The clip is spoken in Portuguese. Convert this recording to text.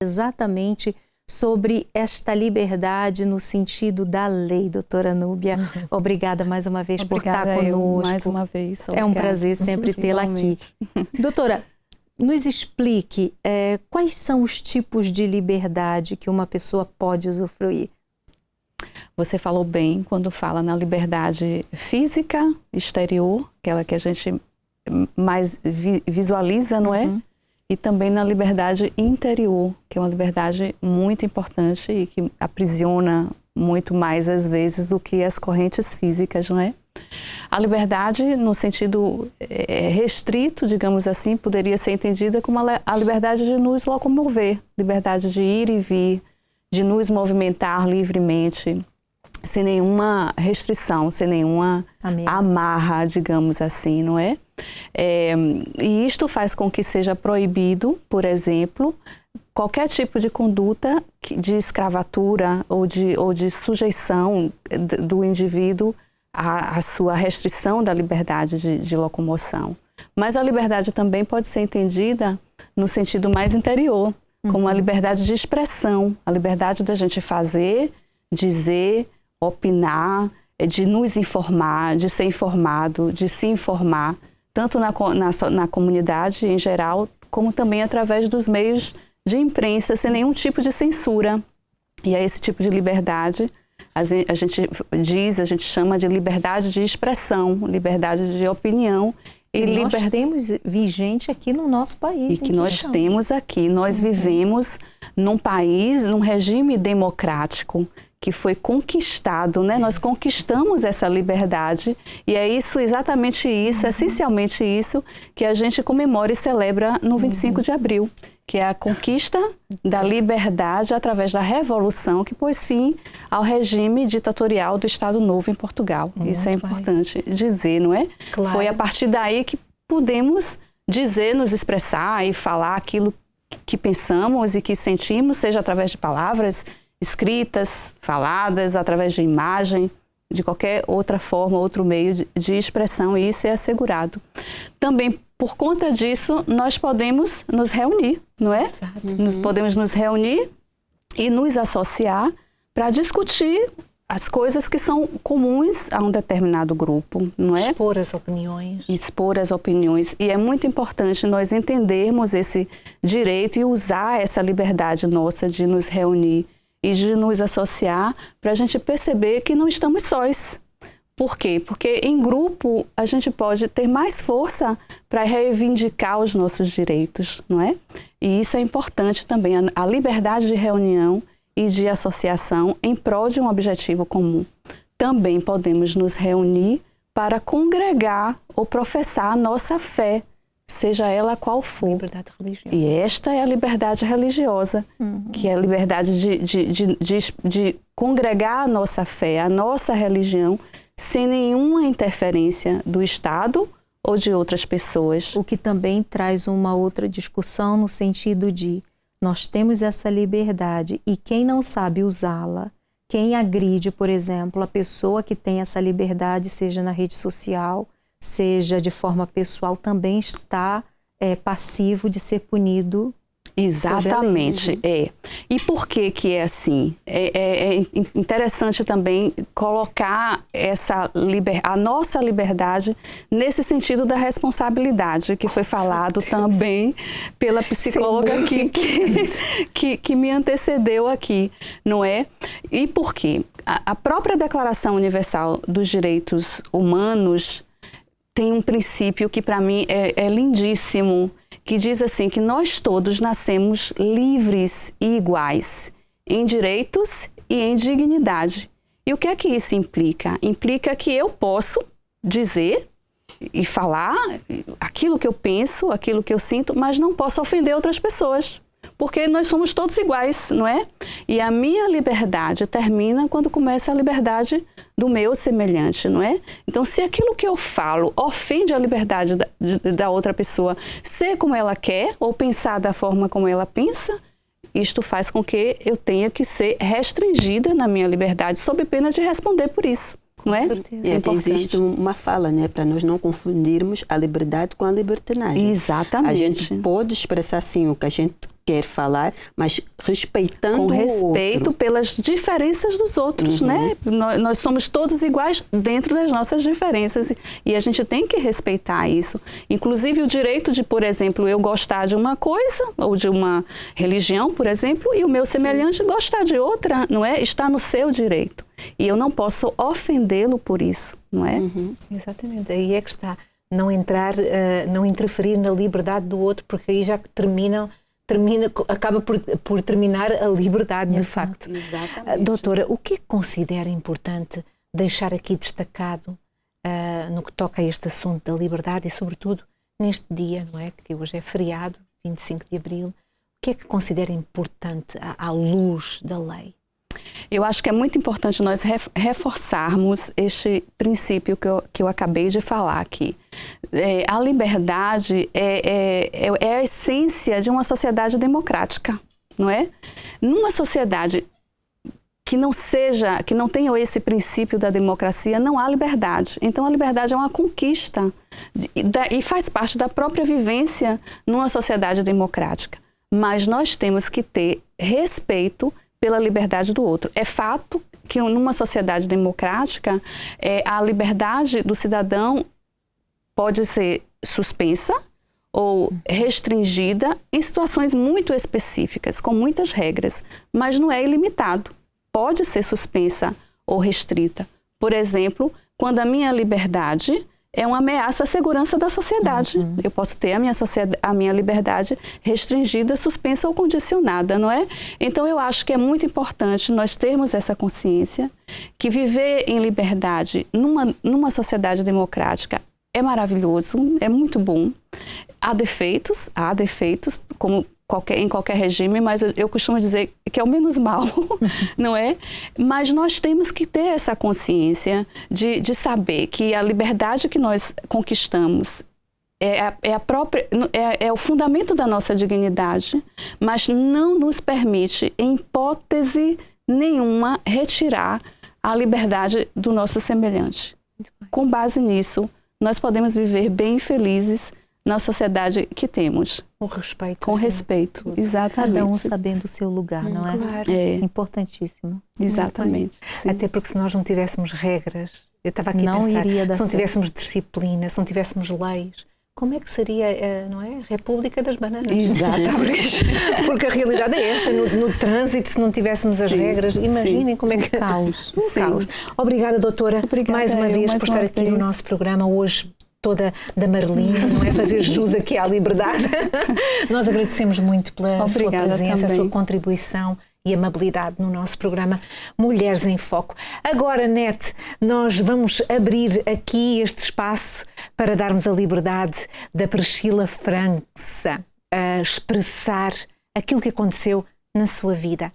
exatamente sobre esta liberdade no sentido da lei, doutora Núbia. Obrigada mais uma vez por estar conosco. Mais uma vez. É um prazer sempre tê-la aqui. Doutora, nos explique quais são os tipos de liberdade que uma pessoa pode usufruir. Você falou bem quando fala na liberdade física, exterior, aquela que a gente mais visualiza, não é? E também na liberdade interior, que é uma liberdade muito importante e que aprisiona muito mais, às vezes, do que as correntes físicas, não é? A liberdade, no sentido restrito, digamos assim, poderia ser entendida como a liberdade de nos locomover, liberdade de ir e vir, de nos movimentar livremente, sem nenhuma restrição, sem nenhuma amarra, digamos assim, não é? E isto faz com que seja proibido, por exemplo, qualquer tipo de conduta de escravatura ou de sujeição do indivíduo à sua restrição da liberdade de locomoção. Mas a liberdade também pode ser entendida no sentido mais interior, como a liberdade de expressão, a liberdade da gente fazer, dizer, opinar, de nos informar, de ser informado, de se informar, tanto na comunidade em geral, como também através dos meios de imprensa, sem nenhum tipo de censura. E é esse tipo de liberdade, a gente chama de liberdade de expressão, liberdade de opinião. E nós temos vigente aqui no nosso país. E que nós temos aqui. Nós vivemos num país, num regime democrático, que foi conquistado, né? Nós conquistamos essa liberdade e é isso, exatamente isso, essencialmente isso que a gente comemora e celebra no 25 de abril, que é a conquista da liberdade através da Revolução que pôs fim ao regime ditatorial do Estado Novo em Portugal. Isso é importante dizer, não é? Claro. Foi a partir daí que pudemos dizer, nos expressar e falar aquilo que pensamos e que sentimos, seja através de palavras escritas, faladas, através de imagem, de qualquer outra forma, outro meio de expressão, e isso é assegurado. Também, por conta disso, nós podemos nos reunir, não é? Nós podemos nos reunir e nos associar para discutir as coisas que são comuns a um determinado grupo, não é? Expor as opiniões. Expor as opiniões. E é muito importante nós entendermos esse direito e usar essa liberdade nossa de nos reunir e de nos associar para a gente perceber que não estamos sós. Por quê? Porque em grupo a gente pode ter mais força para reivindicar os nossos direitos, não é? E isso é importante também, a liberdade de reunião e de associação em prol de um objetivo comum. Também podemos nos reunir para congregar ou professar a nossa fé, seja ela qual for. Liberdade religiosa. E esta é a liberdade religiosa, que é a liberdade de congregar a nossa fé, a nossa religião, sem nenhuma interferência do Estado ou de outras pessoas. O que também traz uma outra discussão no sentido de nós temos essa liberdade e quem não sabe usá-la, quem agride, por exemplo, a pessoa que tem essa liberdade, seja na rede social, seja de forma pessoal, também está passivo de ser punido. Exatamente, E por que que é assim? É interessante também colocar a nossa liberdade nesse sentido da responsabilidade, que foi falado também pela psicóloga que me antecedeu aqui, não é? E por quê? A própria Declaração Universal dos Direitos Humanos tem um princípio que para mim é lindíssimo, que diz assim, que nós todos nascemos livres e iguais em direitos e em dignidade. E o que é que isso implica? Implica que eu posso dizer e falar aquilo que eu penso, aquilo que eu sinto, mas não posso ofender outras pessoas. Porque nós somos todos iguais, não é? E a minha liberdade termina quando começa a liberdade do meu semelhante, não é? Então, se aquilo que eu falo ofende a liberdade da outra pessoa ser como ela quer ou pensar da forma como ela pensa, isto faz com que eu tenha que ser restringida na minha liberdade, sob pena de responder por isso. Não é? E até existe uma fala, né, para nós não confundirmos a liberdade com a libertinagem. Exatamente. A gente pode expressar sim o que a gente quer falar, mas respeitando com respeito o outro. pelas diferenças dos outros, né? Nós somos todos iguais dentro das nossas diferenças e a gente tem que respeitar isso. Inclusive o direito de, por exemplo, eu gostar de uma coisa ou de uma religião, por exemplo, e o meu semelhante gostar de outra, não é? Está no seu direito. E eu não posso ofendê-lo por isso, não é? Exatamente, aí é que está. Não entrar, não interferir na liberdade do outro, porque aí já acaba por terminar a liberdade de facto. Exatamente. Doutora, o que é que considera importante deixar aqui destacado no que toca a este assunto da liberdade e sobretudo neste dia, não é? Que hoje é feriado, 25 de Abril. O que é que considera importante à luz da lei? Eu acho que é muito importante nós reforçarmos este princípio que eu acabei de falar aqui. A liberdade é a essência de uma sociedade democrática, não é? Numa sociedade que não tenha esse princípio da democracia, não há liberdade. Então, a liberdade é uma conquista e faz parte da própria vivência numa sociedade democrática. Mas nós temos que ter respeito pela liberdade do outro. É fato que numa sociedade democrática, a liberdade do cidadão pode ser suspensa ou restringida em situações muito específicas, com muitas regras, mas não é ilimitado. Pode ser suspensa ou restrita. Por exemplo, quando a minha liberdade é uma ameaça à segurança da sociedade. Eu posso ter a minha liberdade restringida, suspensa ou condicionada, não é? Então, eu acho que é muito importante nós termos essa consciência que viver em liberdade numa sociedade democrática é maravilhoso, é muito bom. Há defeitos, como em qualquer regime, mas eu costumo dizer que é o menos mal, não é? Mas nós temos que ter essa consciência de saber que a liberdade que nós conquistamos é o fundamento da nossa dignidade, mas não nos permite, em hipótese nenhuma, retirar a liberdade do nosso semelhante. Com base nisso, nós podemos viver bem felizes na sociedade que temos. Com respeito. Com respeito, exatamente. Cada um sabendo o seu lugar, não é? Claro. É, Importantíssimo. exatamente. Sim. Até porque se nós não tivéssemos regras, eu estava aqui Não a pensar, iria dar se não certo. tivéssemos disciplina, se não tivéssemos leis, como é que seria, não é? A República das Bananas. Exatamente. Porque a realidade é essa, no trânsito, se não tivéssemos as regras, imaginem como é que... Caos. Um caos. Obrigada, doutora, Obrigada mais uma vez mais por estar uma aqui no vez. nosso programa hoje, toda da Marlinha, não é? Fazer jus aqui à liberdade. Nós agradecemos muito pela sua presença, a sua contribuição e amabilidade no nosso programa Mulheres em Foco. Agora, Nete, nós vamos abrir aqui este espaço para darmos a liberdade da Priscila França a expressar aquilo que aconteceu na sua vida.